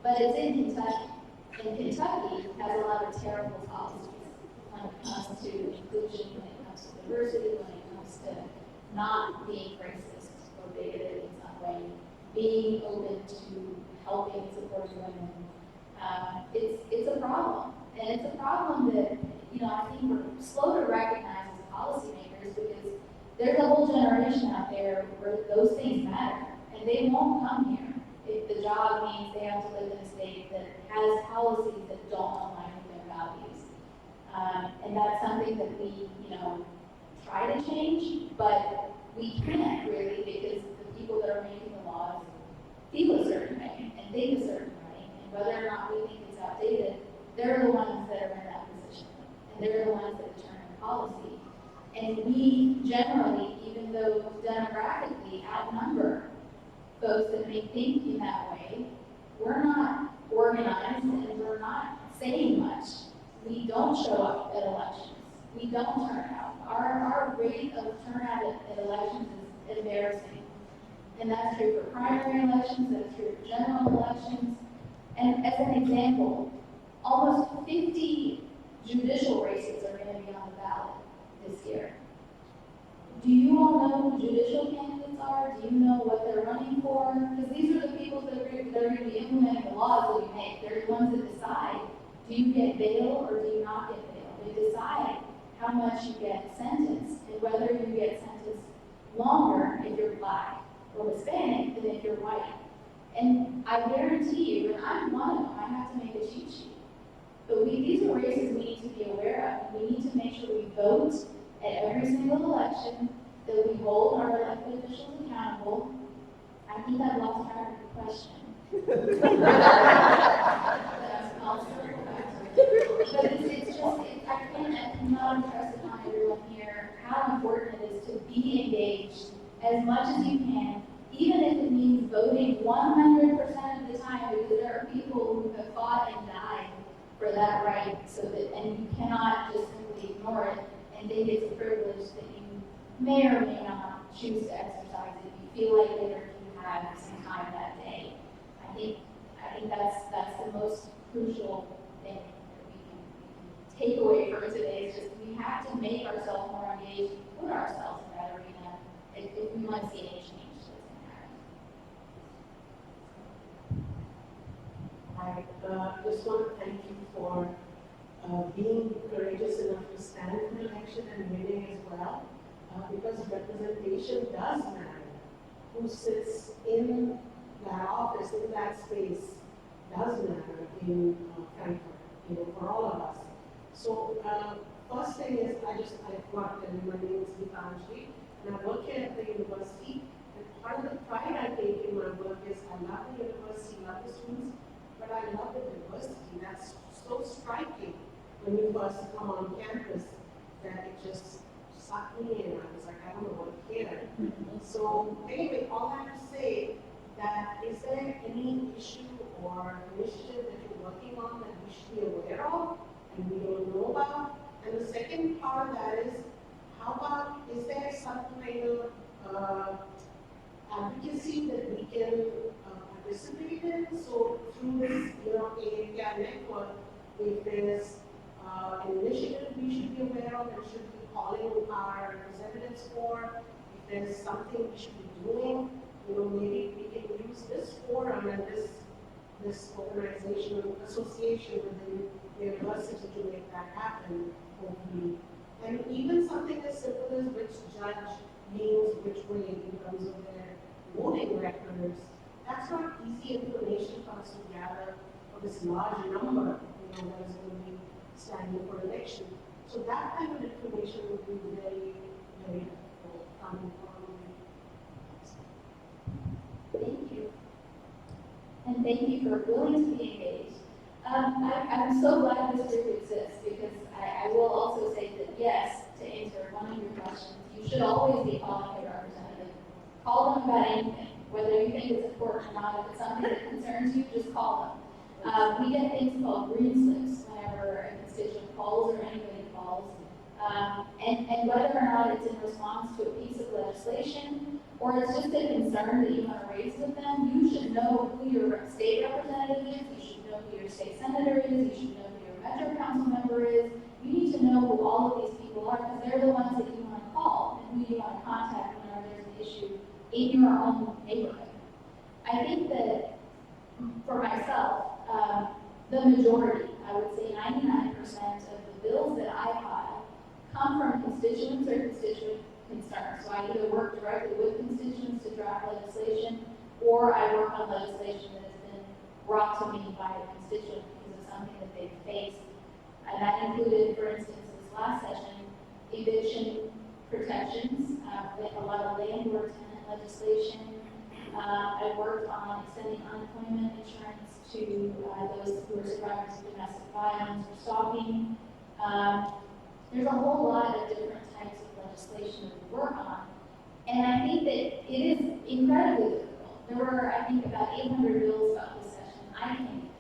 but it's in Kentucky. And Kentucky has a lot of terrible policies when it comes to inclusion, when it comes to diversity, when it comes to not being racist or bigoted in some way, being open to helping and supporting women. It's a problem. And it's a problem that, I think we're slow to recognize as policymakers because there's a whole generation out there where those things matter. And they won't come here if the job means they have to live in a state that has policies that don't align with their values. And that's something that we, try to change, but we can't really because the people that are making the laws feel a certain way and think a certain way. And whether or not we think it's outdated, they're the ones that are in that position. And they're the ones that determine policy. And we generally, even though demographically outnumber folks that may think in that way, we're not organized and we're not saying much. We don't show up at elections. We don't turn out. Our rate of turnout at elections is embarrassing. And that's true for primary elections, that's true for general elections. And as an example, almost 50 judicial races are going to be on the ballot this year. Do you all know who judicial candidates are? Do you know what they're running for? Because these are the people that are going to be implementing the laws that we make. They're the ones that decide, do you get bail or do you not get bail? They decide how much you get sentenced and whether you get sentenced longer if you're black or Hispanic than if you're white. And I guarantee you, and I'm one of them, I have to make a cheat sheet. But these are races we need to be aware of. We need to make sure we vote at every single election, that we hold our elected officials accountable. I think I've lost track of the question. But it's just, I cannot impress upon everyone here how important it is to be engaged as much as you can, even if it means voting 100% of the time, because there are people who have fought and died for that right, so that, and you cannot just simply ignore it and think it's a privilege that you may or may not choose to exercise if you feel like later you have some time that day. I think that's the most crucial thing that we can take away from today, is just we have to make ourselves more engaged, put ourselves in that arena if we want to see any change that's going to happen. I just want to thank you for being courageous enough to stand for election and winning as well, because representation does matter. Who sits in that office, in that space, does matter in Frankfurt, for all of us. So first thing is, I work, and my name is Gitanjali, and I work here at the university. And part of the pride I take in my work is I love the university, love the students, but I love the diversity. That's so striking when you first come on campus, that it just sucked me in. I was like, I don't know what to hear. So anyway, all that to say, that is there any issue or initiative that you're working on that we should be aware of and we don't know about? And the second part of that is, how about, is there some kind of advocacy that we can participate in? So through this, AAPI network, if there's an initiative we should be aware of and should be calling our representatives for, if there's something we should be doing, maybe we can use this forum and this organization, association within the university to make that happen, hopefully. And even something as simple as which judge leans which way in terms of their voting records, that's not easy information for us to gather for this large number, that is going to be standing for election. So that kind of information would be very, very helpful coming from. Thank you. And thank you for willing to be engaged. I'm so glad this group exists, because I will also say that yes, to answer one of your questions, you should always be calling your representative. Call them about anything, whether you think it's important or not. If it's something that concerns you, just call them. We get things called green slips whenever a constituent calls or anybody calls. And whether or not it's in response to a piece of legislation or it's just a concern that you want to raise with them, you should know who your state representative is, you should know who your state senator is, you should know who your metro council member is. You need to know who all of these people are, because they're the ones that you want to call and who you want to contact whenever there's an issue in your own neighborhood. I think that for myself, the majority, I would say 99% of the bills that I file come from constituents or constituent concerns. So I either work directly with constituents to draft legislation, or I work on legislation that has been brought to me by a constituent because of something that they've faced. And that included, for instance, this last session, eviction protections, with a lot of landlord tenant legislation. I worked on extending unemployment insurance to those who are survivors of domestic violence or stalking. There's a whole lot of different types of legislation that we work on. And I think that it is incredibly difficult. There were, I think, about 800 bills about this session I came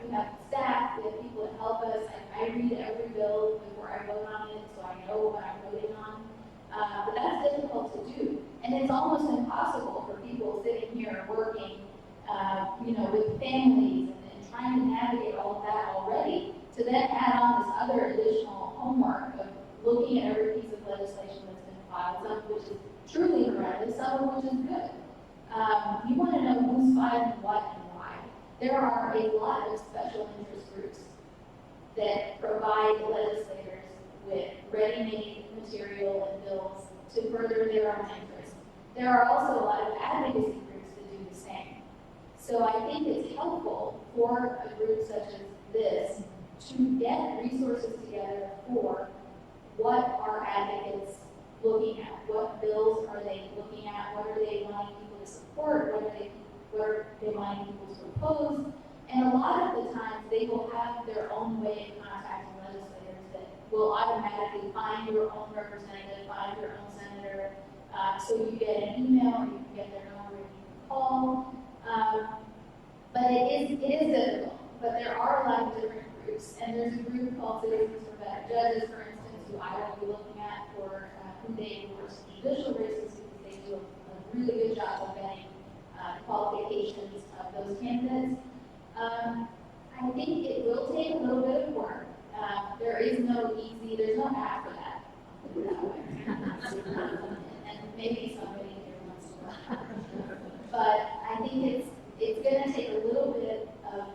we have staff, we have people to help us. I read every bill before I vote on it, so I know what I'm voting on. But that's difficult to do. And it's almost impossible for people sitting here working, with families and trying to navigate all of that already, to then add on this other additional homework of looking at every piece of legislation that's been filed, some of which is truly horrendous, some of which is good. You want to know who's filing what and why. There are a lot of special interest groups that provide legislators with ready-made material and bills to further their own interests. There are also a lot of advocacy groups that do the same. So I think it's helpful for a group such as this to get resources together for what are advocates looking at, what bills are they looking at, what are they wanting people to support, what are they wanting people to oppose. And a lot of the times they will have their own way of contacting legislators that will automatically find your own representative, find your own senator. So you get an email or you can get their number and you can call. But it is difficult. But there are a lot of different groups. And there's a group called Citizens for Better Judges, for instance, who I will be looking at for who they endorse judicial races, because they do a really good job of getting qualifications of those candidates. I think it will take a little bit of work. There's no app for that. I'll put it that way. And maybe somebody here wants to. But I think it's going to take a little bit of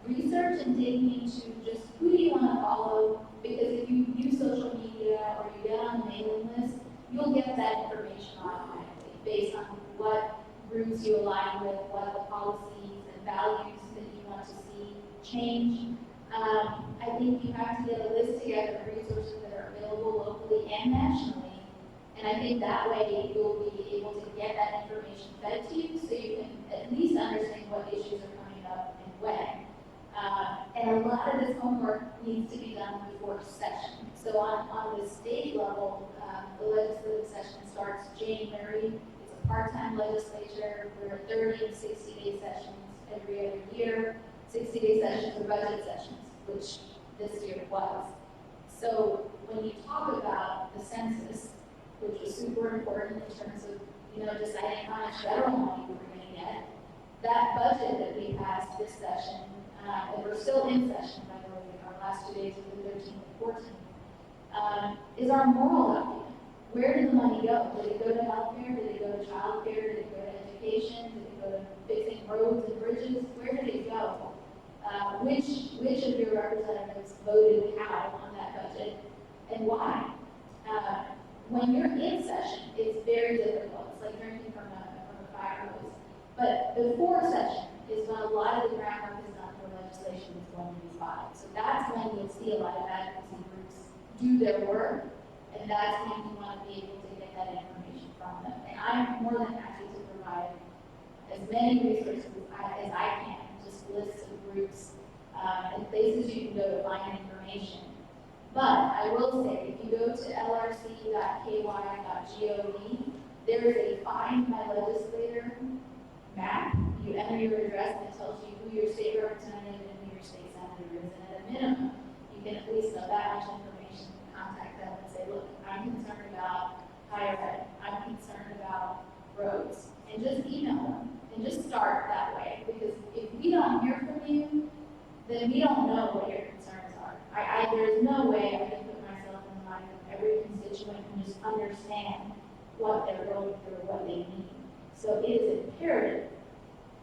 research and digging into just who do you want to follow, because if you use social media or you get on the mailing list, you'll get that information automatically based on what groups you align with, what the policies and values that you want to see change. I think you have to get a list together of resources that are available locally and nationally. And I think that way you'll be able to get that information fed to you so you can at least understand what issues are coming up and when. And a lot of this homework needs to be done before session. So on the state level, the legislative session starts January. It's a part-time legislature. There are 30 and 60-day sessions every other year. 60-day sessions are budget sessions, which this year was. So when you talk about the census, which was super important in terms of, deciding how much federal money we're going to get, that budget that we passed this session, and we're still in session, by the way, our last 2 days were the 13th and 14th, is our moral document. Where did the money go? Did it go to healthcare? Did it go to childcare? Did it go to education? Did it go to fixing roads and bridges? Where did it go? Which of your representatives voted how on that budget, and why? When you're in session, it's very difficult. It's like drinking from a fire hose. But before session is when a lot of the groundwork is done for legislation is going to be filed. So that's when you'll see a lot of advocacy groups do their work, and that's when you want to be able to get that information from them. And I'm more than happy to provide as many resources as I can, just lists of groups and places you can go to find information. But I will say, if you go to lrc.ky.gov, there is a Find My Legislator map. You enter your address and it tells you who your state representative and who your state senator is. And at a minimum, you can at least know that much information to contact them and say, look, I'm concerned about higher ed. I'm concerned about roads. And just email them. And just start that way. Because if we don't hear from you, then we don't know what your concerns are. There's no way I can put myself in the mind of every constituent and just understand what they're going through, what they need. So it is imperative.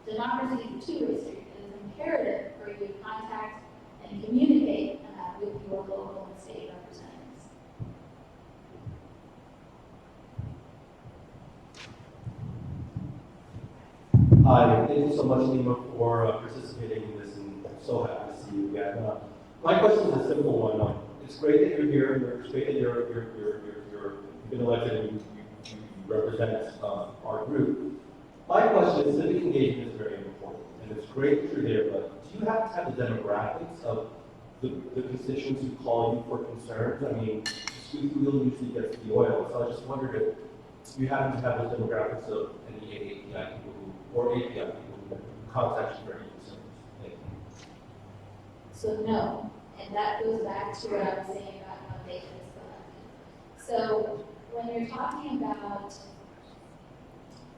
Democracy is a two-way street. It is imperative for you to contact and communicate with your local and state representatives. Hi, thank you so much, Nima, for participating in this, and I'm so happy to see you again. My question is a simple one. It's great that you're here. It's great that you've been elected and you represent our group. My question is, civic engagement is very important, and it's great that you're there, but do you have to have the demographics of the constituents who call you for concerns? I mean, the squeak wheel usually gets the oil, so I just wondered if you happen to have those demographics of any API people or API people who contact you for any concerns. Thank you. So no, and that goes back to what I was saying about how data is collected. So when you're talking about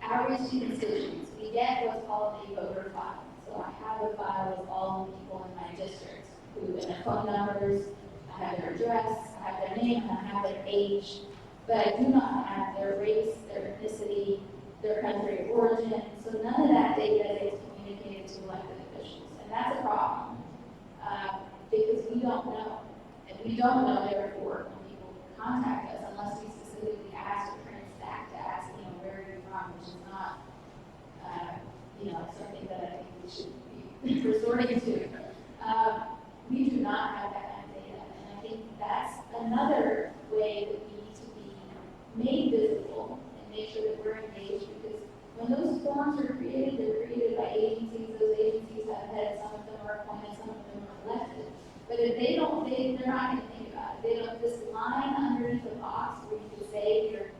outreach to constituents, we get what's called a voter file. So I have a file of all the people in my district who have their phone numbers, I have their address, I have their name, and I have their age, but I do not have their race, their ethnicity, their country of origin. So none of that data is communicated to elected officials, and that's a problem because we don't know, and we don't know therefore when people contact us unless we specifically ask or transact to ask, where are you from, which is not, something that I think we should be resorting to. We do not have that kind of data, and I think that's another way that we need to be made visible and make sure that we're engaged, because when those forms are created, they're created by agencies. Those agencies have heads, some of them are appointed, some of them are elected. But if they're not going to think about it. They don't, this line underneath the box where you can say you're,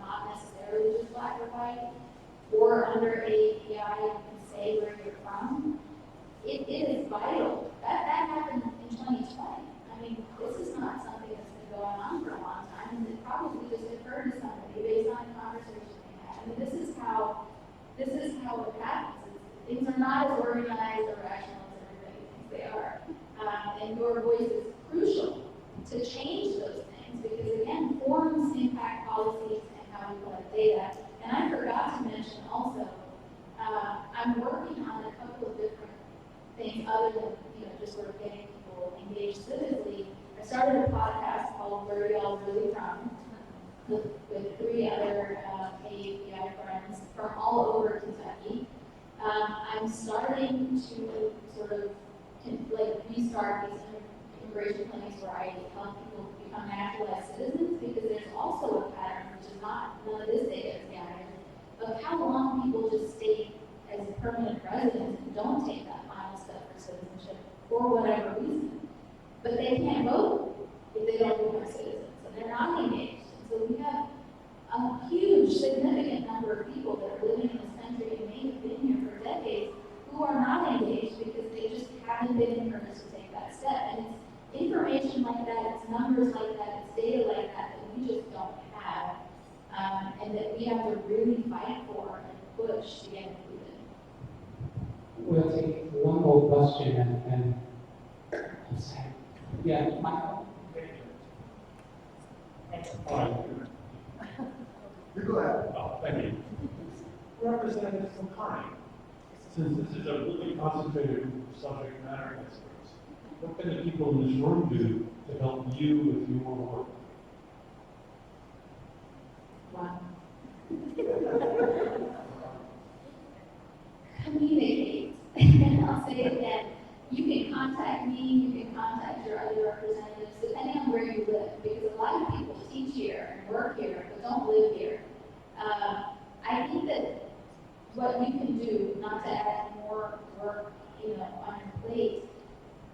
not necessarily just black or white, or under API you can say where you're from. It is vital. That happened in 2020. I mean, this is not something that's been going on for a long time, and it probably just occurred to somebody based on the conversation they had. I mean, this is how it happens. Things are not as organized or rational as everybody thinks they are. And your voice is crucial to change those things, because again, forms impact policies and how we collect data. And I forgot to mention also, I'm working on a couple of different things other than just sort of getting people engaged civically. I started a podcast called Where Are Y'all Really From? With 3 other AAPI friends from all over Kentucky. I'm starting to sort of restart these immigration clinics where I help people become naturalized citizens, because there's also a pattern, which is none of this data is gathered, of how long people just stay as permanent residents and don't take that final step for citizenship for whatever reason. But they can't vote if they don't become citizens, so they're not engaged. And so we have a huge, significant number of people that are living in this country and may have been here for decades who are not engaged because they just haven't been encouraged to take that step. And it's information like that, it's numbers like that, it's data like that we just don't have, and that we have to really fight for and push to get included. We'll take one more question and yeah, Michael. You go ahead. Oh, thank you. Representative from Connie, since this is a really concentrated group of subject matter experts, what can the people in this room do to help you with your work? Wow. Communicate. And I'll say it again. You can contact me, you can contact your other representatives, depending on where you live, because a lot of people teach here and work here, but don't live here. I think that what you can do, not to add more work, on your plate,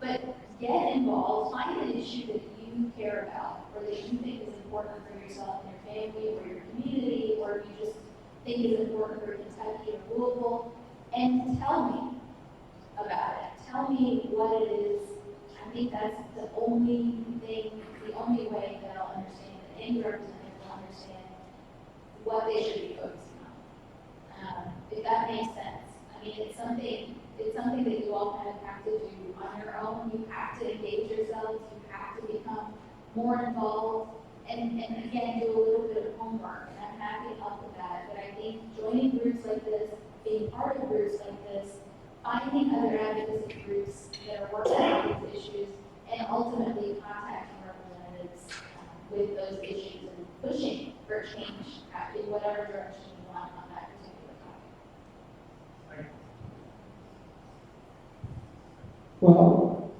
but get involved, find an issue that you care about, or that you think is important for yourself and your family, or your community, or you just think is important for Kentucky or Louisville, and tell me about it. Tell me what it is. I think that's the only way that I'll understand, that any representative will understand what they should be focusing on. If that makes sense. I mean, it's something that you all kind of have to do on your own. You have to engage yourselves. You have to become more involved, and again, do a little bit of homework. And I'm happy to help with that. But I think joining groups like this, being part of groups like this, finding other advocacy groups that are working on these issues, and ultimately contacting representatives with those issues and pushing for change in whatever direction you want on that particular topic. Well,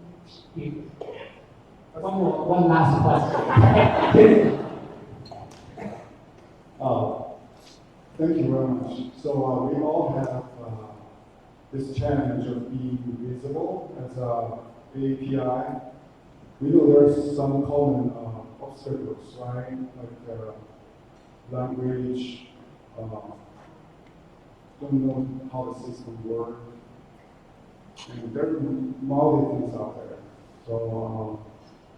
one last question. Thank you very much. So we all have this challenge of being visible as a API. We know there's some common obstacles, right? Like language, don't know how the system works. And there are multiple things out there. So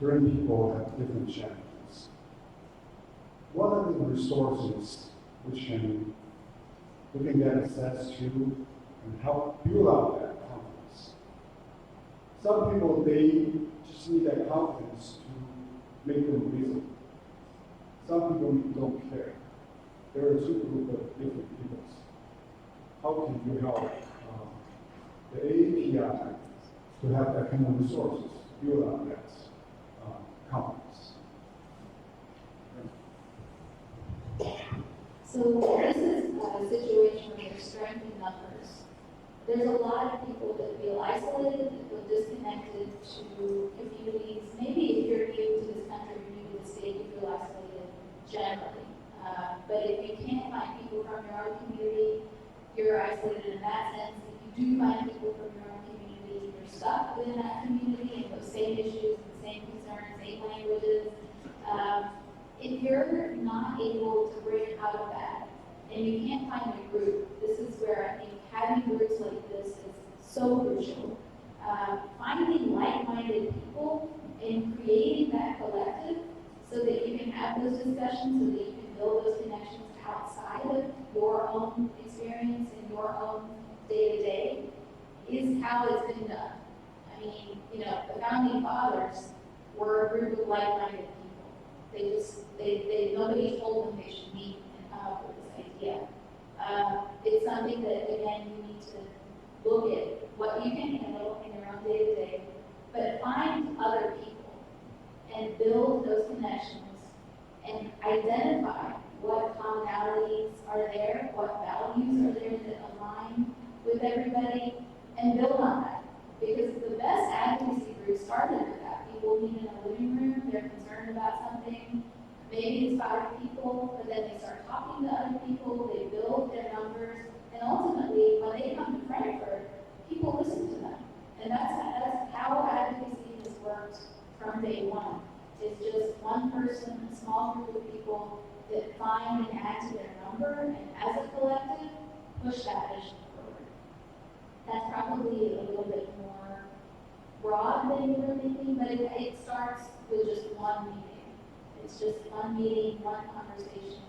different people have different challenges. What are the resources which we can get access to and help build up that confidence? Some people, they just need that confidence to make them visible. Some people don't care. There are two groups of different people. How can you help the API to have that kind of resources to build up that confidence? So this is a situation where there's strength in numbers. There's a lot of people that feel isolated, that feel disconnected to communities. Maybe if you're new to this country, you're new to the state, you feel isolated generally. But if you can't find people from your own community, you're isolated in that sense. If you do find people from your own community, you're stuck within that community and those same issues, the same concerns, same languages. If you're not able to break out of that and you can't find a group, this is where I think having groups like this is so crucial. Finding like-minded people and creating that collective so that you can have those discussions, so that you can build those connections outside of your own experience and your own day-to-day is how it's been done. I mean, the founding fathers were a group of like-minded people. Nobody told them they should meet and come up with this idea. It's something that, again, you need to look at what you can handle in your own day-to-day, but find other people and build those connections and identify what commonalities are there, what values are there that align with everybody, and build on that. Because the best advocacy groups started with that. People meet in a living room, they're concerned about something, maybe it's 5 people, but then they start talking to other people, they build their numbers, and ultimately, when they come to Frankfurt, people listen to them. And that's how advocacy has worked from day one. It's just one person, a small group of people that find and add to their number, and as a collective, push that vision forward. That's probably a little bit more broad than you were thinking, but it starts with just one meeting. It's just one meeting, one conversation,